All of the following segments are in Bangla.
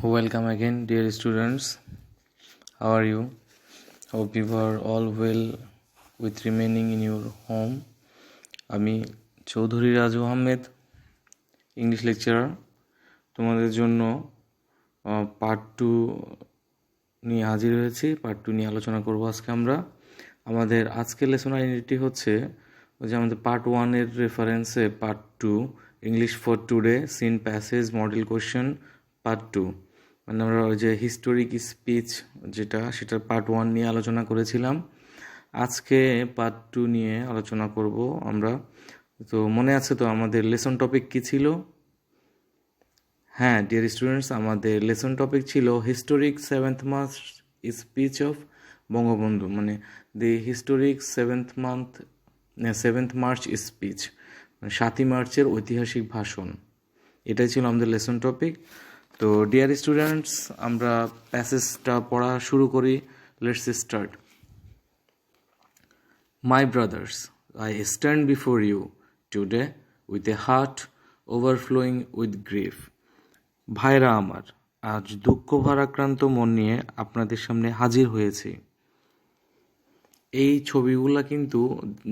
Welcome again, dear students. How are you? Hope you are all well with remaining in your home. আমি চৌধুরী রাজু আহমেদ, ইংলিশ লেকচারার, তোমাদের জন্য পার্ট 2 নিয়ে হাজির হয়েছি। পার্ট 2 নিয়ে আলোচনা করব আজকে আমরা। আমাদের আজকের লেসন আইডেন্টিটি হচ্ছে ওই যে আমাদের পার্ট 1-এর রেফারেন্সে part 2 English for today seen passage model question part 2, মানে আমরা ওই যে হিস্টোরিক স্পিচ সেটার পার্ট 1 নিয়ে আলোচনা করেছিলাম। আজকে পার্ট 2 নিয়ে আলোচনা করব আমরা। তো মনে আছে তো আমাদের লেসন টপিক কী ছিল? হ্যাঁ ডিয়ার স্টুডেন্টস, আমাদের লেসন টপিক ছিল historic 7th March speech of Bangabandhu, মানে দি হিস্টোরিক 7th মার্চ স্পিচ, মানে 7ই মার্চের ঐতিহাসিক ভাষণ। এটাই ছিল আমাদের লেসন টপিক। তো ডিয়ার স্টুডেন্টস, আমরা প্যাসেজটা পড়া শুরু করি। Let's start. My brothers, I stand before you today with a heart overflowing with grief. ভাইরা আমার, আজ দুঃখ ভারাক্রান্ত মন নিয়ে আপনাদের সামনে হাজির হয়েছি। এই ছবিগুলো কিন্তু,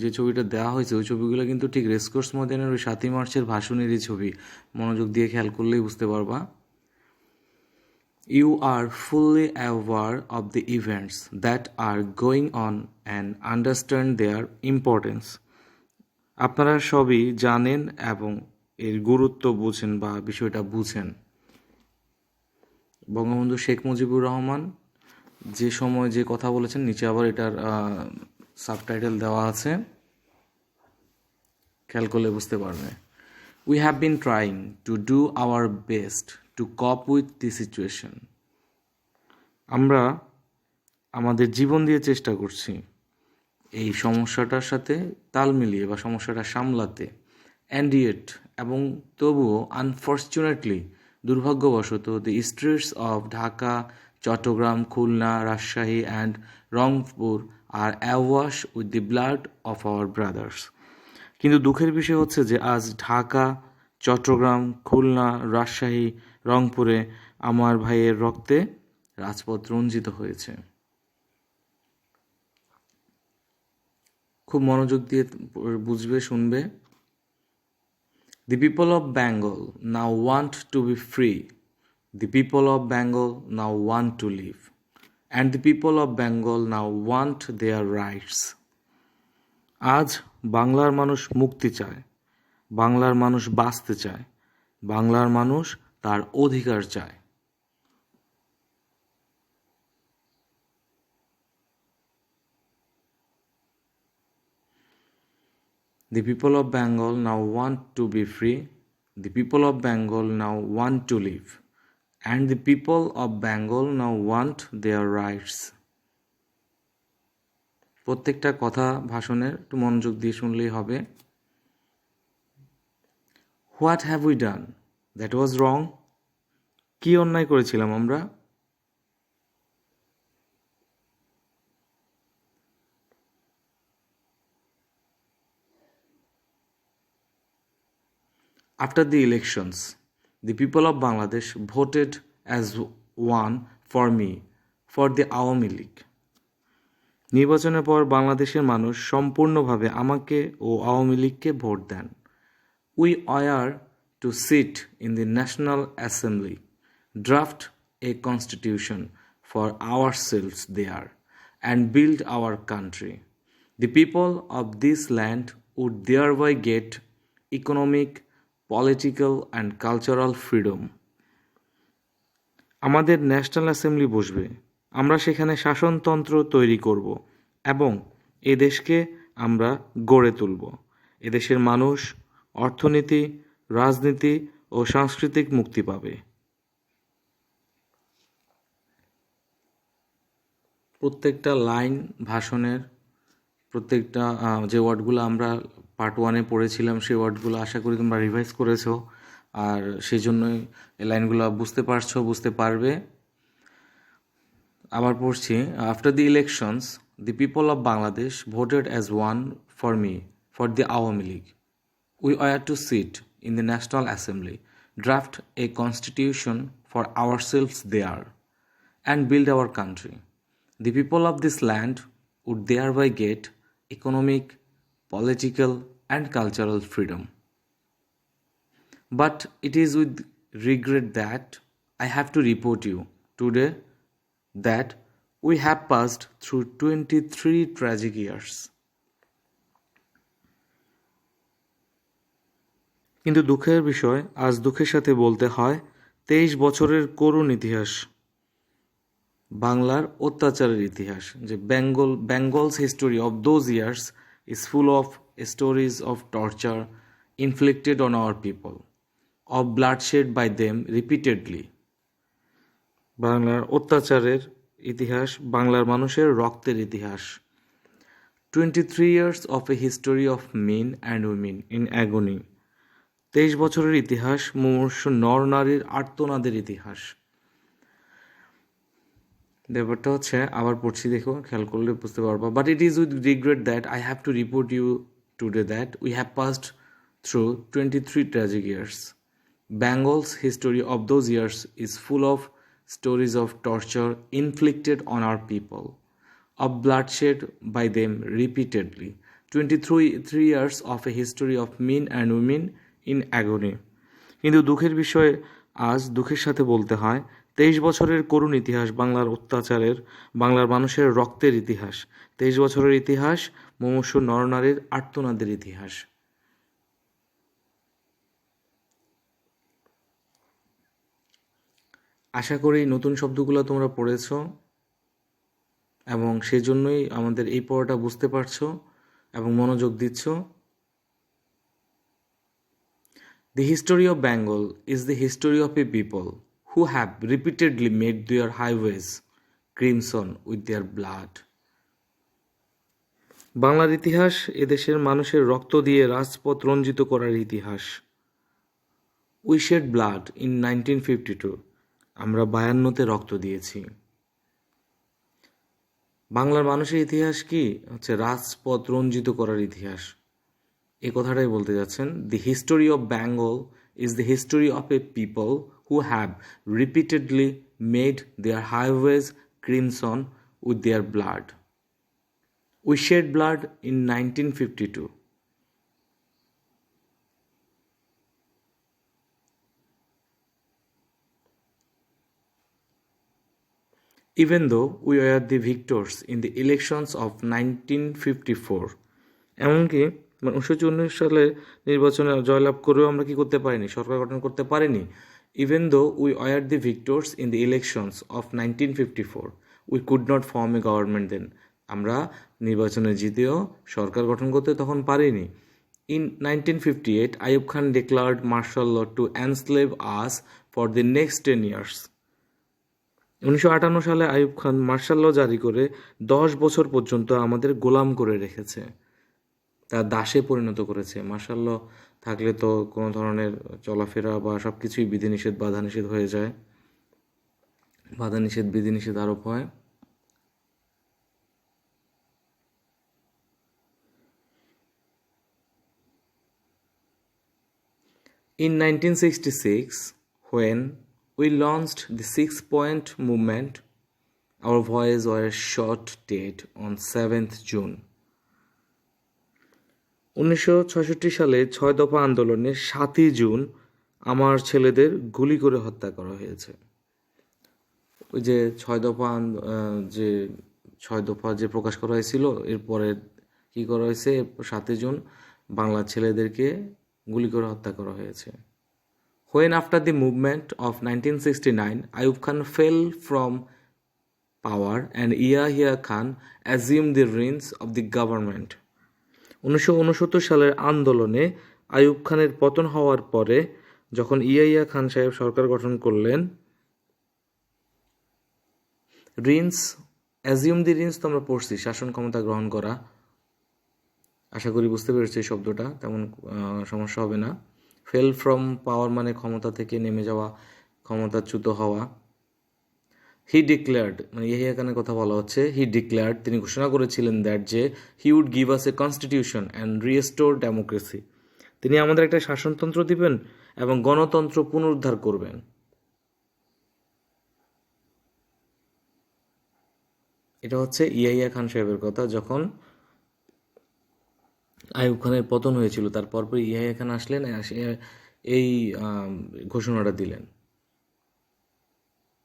যে ছবিটা দেওয়া হয়েছে ওই ছবিগুলো কিন্তু ঠিক রেসকোর্স ময়দানের ওই 7ই মার্চের ভাষণেরই ছবি। মনোযোগ দিয়ে খেয়াল করলেই বুঝতে পারবা। You are fully aware of the events that are going on and understand their importance. আপনারা সবই জানেন এবং এর গুরুত্ব বুঝেন বা বিষয়টা বুঝেন। বঙ্গবন্ধু শেখ মুজিবুর রহমান যে সময় যে কথা বলেছেন, নিচে আবার এটার সাবটাইটেল দেওয়া আছে, খেয়াল করলে বুঝতে পারবে। We have been trying to do our best to cope with the situation. আমরা আমাদের জীবন দিয়ে চেষ্টা করছি এই সমস্যাটার সাথে তাল মিলিয়ে বা সমস্যাটা সামলাতে। অ্যান্ড ইয়েট, এবং তবুও আনফর্চুনেটলি, দুর্ভাগ্যবশত, the streets of Dhaka, Chattogram, Khulna, Rajshahi and Rangpur are awash with the blood of our brothers. কিন্তু দুঃখের বিষয় হচ্ছে যে আজ ঢাকা, চট্টগ্রাম, খুলনা, রাজশাহী, রংপুরে আমার ভাইয়ের রক্তে রাজপথ রঞ্জিত হয়েছে। খুব মনোযোগ দিয়ে বুঝবে, শুনবে। The people of Bengal now want to be free. The people of Bengal now want to live. And the people of Bengal now want their rights. আজ বাংলার মানুষ মুক্তি চায়, বাংলার মানুষ বাঁচতে চায়, বাংলার মানুষ তার অধিকার চায়। The people of Bengal now want to be free. The people of Bengal now want to live. And the people of Bengal now want their rights. প্রত্যেকটা কথা ভাষণের একটু মনোযোগ দিয়ে শুনলেই হবে। What have we done that was wrong? কি অন্যায় করেছিলাম আমরা? After the elections, the people of Bangladesh voted as one for me, for the Awami League. নির্বাচনের পর বাংলাদেশের মানুষ সম্পূর্ণভাবে আমাকে ও আওয়ামী লীগকে ভোট দেন। We are to sit in the National Assembly, draft a constitution for ourselves there, and build our country. The people of this land would thereby get economic, political and cultural freedom. আমাদের ন্যাশনাল অ্যাসেম্বলি বসবে, আমরা সেখানে শাসনতন্ত্র তৈরি করব এবং এদেশকে আমরা গড়ে তুলব। এদেশের মানুষ অর্থনীতি, রাজনীতি ও সাংস্কৃতিক মুক্তি পাবে। প্রত্যেকটা লাইন ভাষণের প্রত্যেকটা যে ওয়ার্ডগুলো আমরা পার্ট 1-এ পড়েছিলাম সেই ওয়ার্ডগুলো আশা করি তোমরা রিভাইজ করেছো, আর সেই জন্যই এই লাইনগুলো বুঝতে পারবে। আবার পড়ছি। After the elections, the people of Bangladesh voted as one for me, for the Awami League. We are to sit in the National Assembly, draft a constitution for ourselves there and build our country. The people of this land would thereby get economic, political, and cultural freedom. But it is with regret that I have to report you today that we have passed through 23 tragic years. কিন্তু দুঃখের বিষয়, আজ দুঃখের সাথে বলতে হয় 23 বছরের করুণ ইতিহাস, বাংলার অত্যাচারের ইতিহাস, যে Bengal's history of those years is full of stories of torture inflicted on our people, of bloodshed by them repeatedly. বাংলার অত্যাচারের ইতিহাস, বাংলার মানুষের রক্তের ইতিহাস। 23 years of a history of men and women in agony. 23 বছরের ইতিহাস, মুমূর্ষু নর নারীর আর্তনাদের ইতিহাস। ব্যাপারটা হচ্ছে, আবার পড়ছি, দেখো, খেয়াল করলে বুঝতে পারবা। But it is with regret that I have to report U today that we have passed through 23 tragic years. Bengal's history of those years is full of stories of torture inflicted on our people, of bloodshed by them repeatedly. 23 years of a history of men and women in agony. কিন্তু দুঃখের বিষয়ে আজ দুঃখের সাথে বলতে হয় 23 বছরের করুণ ইতিহাস, বাংলার অত্যাচারের, বাংলার মানুষের রক্তের ইতিহাস। 23 বছরের ইতিহাস, মুমূর্ষু নরনারীর আর্তনাদের ইতিহাস। আশা করি নতুন শব্দগুলো তোমরা পড়েছ এবং সেজন্যই আমাদের এই পড়াটা বুঝতে পারছো এবং মনোযোগ দিচ্ছ। The history of Bengal is the history of a people who have repeatedly made their highways crimson with their blood. বাংলার ইতিহাস এদেশের মানুষের রক্ত দিয়ে রাজপথ রঞ্জিত করার ইতিহাস। We shed blood in 1952. আমরা 52-তে রক্ত দিয়েছি। বাংলার মানুষের ইতিহাস কি হচ্ছে? রাজপথ রঞ্জিত করার ইতিহাস। এই কথাটাই বলতে যাচ্ছেন। The history of Bengal is the history of a people who have repeatedly made their highways crimson with their blood. We shed blood in 1952. Even though we were the victors in the elections of 1954, এমনকি 1919 সালে নির্বাচনে জয়লাভ করেও আমরা কি করতে পারিনি? সরকার গঠন করতে পারিনি। Even though we were the victors in the elections of 1954, we could not form a government then. আমরা নির্বাচনে জিতেও সরকার গঠন করতে তখন পারিনি। In 1958, Ayub Khan declared martial law to enslave us for the next 10 years. 1958 সালে আইয়ুব খান মার্শাল ল জারি করে 10 বছর পর্যন্ত আমাদের গোলাম করে রেখেছে, তার দাসে পরিণত করেছে। মার্শাল ল থাকলে তো কোনো ধরনের চলাফেরা বা সব কিছুই বিধিনিষেধ বাধা নিষেধ হয়ে যায়, বাধা নিষেধ বিধিনিষেধ আরোপ হয়। In 1966, when we launched the 6-point movement, our voices were shot dead on 7th June. 1966 সালে 6 দফা আন্দোলনে 7ই জুন আমার ছেলেদের গুলি করে হত্যা করা হয়েছে। ওই যে 6 দফা যে প্রকাশ করা হয়েছিল, এরপরে কি করা হয়েছে? 7ই জুন বাংলার ছেলেদেরকে গুলি করে হত্যা করা হয়েছে। When after the movement of 1969, Ayub Khan fell from power and Yahya Khan assumed the reins of the government. 1969 সালের আন্দোলনে আইয়ুব খানের পতন হওয়ার পরে যখন ইয়াহিয়া খান সাহেব সরকার গঠন করলেন, রিন্স, অ্যাজিউম দি রিন্স তো আমরা পড়ছি, শাসন ক্ষমতা গ্রহণ করা। আশা করি বুঝতে পেরেছি এই শব্দটা, তেমন সমস্যা হবে না। ফেল ফ্রম পাওয়ার মানে ক্ষমতা থেকে নেমে যাওয়া, ক্ষমতাচ্যুত হওয়া। হি ডিক্লেয়ার্ড, মানে ইয়াহিয়া খানের কথা বলা হচ্ছে, হি ডিক্লেয়ার্ড, তিনি ঘোষণা করেছিলেন দ্যাট যে he would give us a constitution and restore democracy, তিনি আমাদের একটা শাসনতন্ত্র দিবেন এবং গণতন্ত্র পুনরুদ্ধার করবেন। এটা হচ্ছে ইয়াহিয়া খান সাহেবের কথা, যখন আইয়ুব খানের পতন হয়েছিল তার পরপর ইয়াহিয়া খান আসলেন, এই ঘোষণাটা দিলেন।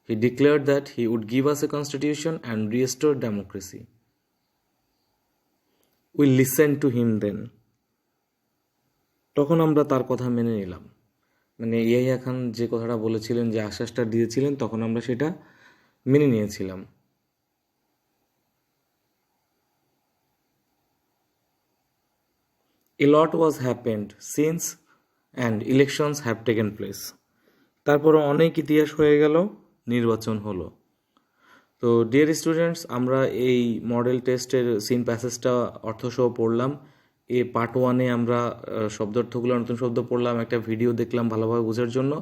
He declared that he would give us a constitution and restore democracy. We listened to him then. তখন আমরা তার কথা মেনে নিলাম। মানে ইয়াহিয়া খান যে কথাটা বলেছিলেন, যে আশ্বাসটা দিয়েছিলেন, তখন আমরা সেটা মেনে নিয়েছিলাম। A lot was happened since and elections have taken place. তারপরে অনেক ইতিহাস হয়ে গেল, নির্বাচন হলো। তো ডিয়ার স্টুডেন্টস, আমরা এই মডেল টেস্টের সিন প্যাসেজটা অর্থসহ পড়লাম। পার্ট 1-এ আমরা শব্দার্থগুলো, নতুন শব্দ পড়লাম, একটা ভিডিও দেখলাম ভালোভাবে বোঝার জন্য।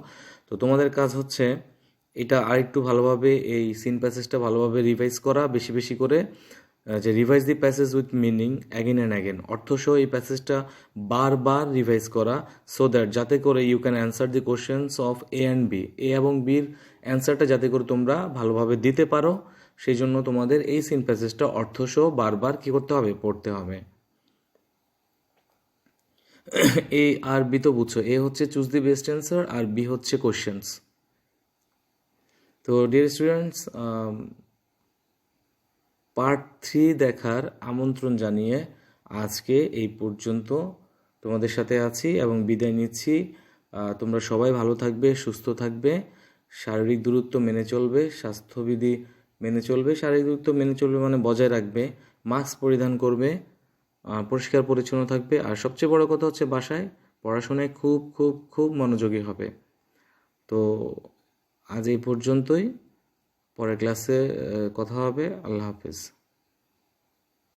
তো তোমাদের কাজ হচ্ছে এটা আরেকটু ভালোভাবে, এই সিন প্যাসেজটা ভালোভাবে রিভাইজ করা, বেশি বেশি করে, যে revise the passage with meaning again and again, অর্থসহ এই প্যাসেজটা বারবার রিভাইজ করা, সো দ্যাট যাতে করে you can answer the questions of A and B, A এবং বির অ্যান্সারটা যাতে করে তোমরা ভালোভাবে দিতে পারো, সেই জন্য তোমাদের এই সিন প্যাসেজটা অর্থসহ বারবার কী করতে হবে, পড়তে হবে। এ আর বি তো বুঝছো, এ হচ্ছে চুজ দি বেস্ট অ্যান্সার, আর বি হচ্ছে কোশ্চেন্স। তো ডিয়ার স্টুডেন্টস, পার্ট 3 দেখার আমন্ত্রণ জানিয়ে আজকে এই পর্যন্ত তোমাদের সাথে আছি এবং বিদায় নিচ্ছি। তোমরা সবাই ভালো থাকবে, সুস্থ থাকবে, শারীরিক দূরত্ব মেনে চলবে, স্বাস্থ্যবিধি মেনে চলবে। শারীরিক দূরত্ব মেনে চলবে মানে বজায় রাখবে, মাস্ক পরিধান করবে, পরিষ্কার পরিচ্ছন্ন থাকবে, আর সবচেয়ে বড় কথা হচ্ছে বাসায় পড়াশোনায় খুব খুব খুব মনোযোগী হবে। তো আজ এই পর্যন্তই, পরের ক্লাসে কথা হবে। আল্লাহ হাফেজ।